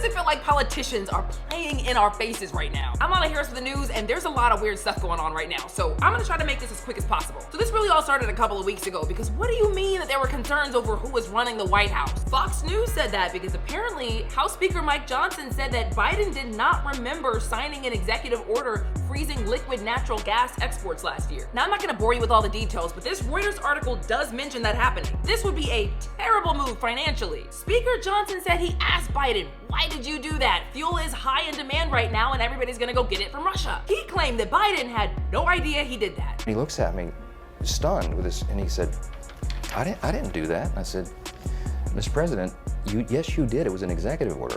does it feel like politicians are playing in our faces right now? I'm Anna Harris with the news, and there's a lot of weird stuff going on right now, so I'm gonna try to make this as quick as possible. So this really all started a couple of weeks ago, because what do you mean that there were concerns over who was running the White House? Fox News said that because apparently House Speaker Mike Johnson said that Biden did not remember signing an executive order freezing liquid natural gas exports last year. Now, I'm not gonna bore you with all the details, but this Reuters article does mention that happening. This would be a terrible move financially. Speaker Johnson said he asked Biden, "Why did you do that? Fuel is high in demand right now and everybody's gonna go get it from Russia." He claimed that Biden had no idea he did that. He looks at me stunned with this, and he said, I didn't do that. I said, "Mr. President, yes, you did. It was an executive order,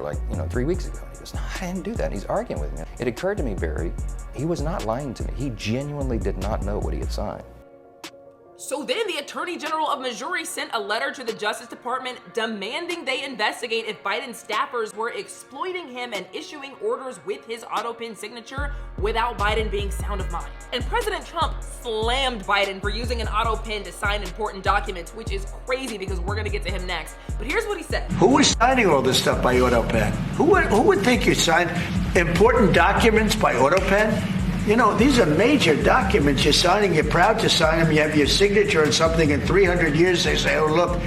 3 weeks ago." He goes, "No, I didn't do that." And he's arguing with me. It occurred to me, Barry, he was not lying to me. He genuinely did not know what he had signed. So then the Attorney General of Missouri sent a letter to the Justice Department demanding they investigate if Biden staffers were exploiting him and issuing orders with his autopen signature without Biden being sound of mind. And President Trump slammed Biden for using an autopen to sign important documents, which is crazy because we're gonna get to him next. But here's what he said. Who was signing all this stuff by autopen? Who would think you signed important documents by autopen? You know, these are major documents you're signing. You're proud to sign them. You have your signature on something. In 300 years, they say, "Oh, look."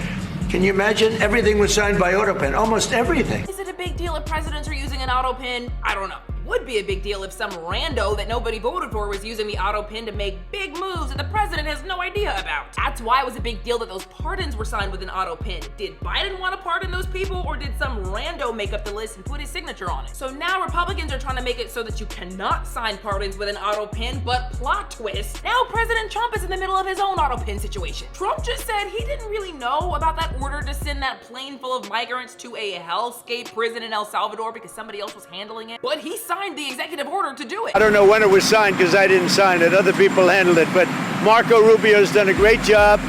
Can you imagine? Everything was signed by autopen. Almost everything. Is it a big deal if presidents are using an autopen? I don't know. Would be a big deal if some rando that nobody voted for was using the autopen to make big moves that the president has no idea about. That's why it was a big deal that those pardons were signed with an autopen. Did Biden want to pardon those people, or did some rando make up the list and put his signature on it? So now Republicans are trying to make it so that you cannot sign pardons with an autopen, but plot twist, now President Trump is in the middle of his own autopen situation. Trump just said he didn't really know about that order to send that plane full of migrants to a hellscape prison in El Salvador because somebody else was handling it, but he signed the executive order to do it. I don't know when it was signed because I didn't sign it. Other people handled it, but Marco Rubio's done a great job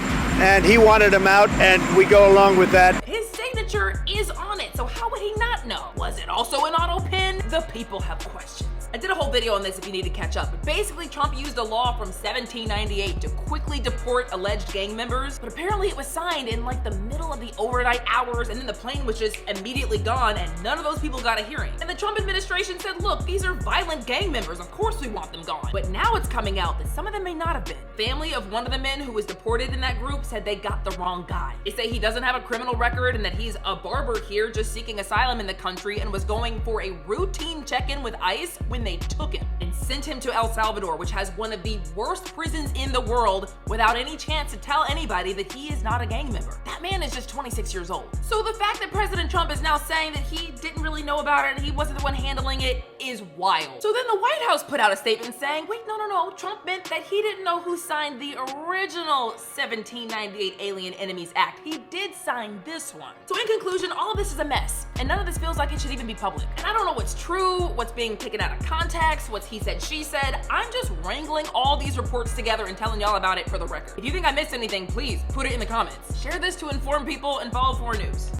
and he wanted him out and we go along with that. His signature is on it, so how would he not know? Was it also an autopen? The people have questions. I did a whole video on this if you need to catch up, but basically Trump used a law from 1798 to quickly deport alleged gang members, but apparently it was signed in the middle of the overnight hours, and then the plane was just immediately gone and none of those people got a hearing. And the Trump administration said, look, these are violent gang members, of course we want them gone. But now it's coming out that some of them may not have been. Family of one of the men who was deported in that group said they got the wrong guy. They say he doesn't have a criminal record and that he's a barber here just seeking asylum in the country and was going for a routine check-in with ICE when they took him and sent him to El Salvador, which has one of the worst prisons in the world, without any chance to tell anybody that he is not a gang member. That man is just 26 years old. So the fact that President Trump is now saying that he didn't really know about it and he wasn't the one handling it is wild. So then the White House put out a statement saying, wait, no, Trump meant that he didn't know who signed the original 1798 Alien Enemies Act. He did sign this one. So in conclusion, all of this is a mess, and none of this feels like it should even be public. And I don't know what's true, what's being taken out of context, what's he said, she said. I'm just wrangling all these reports together and telling y'all about it for the record. If you think I missed anything, please put it in the comments. Share this to inform people and follow 4 News.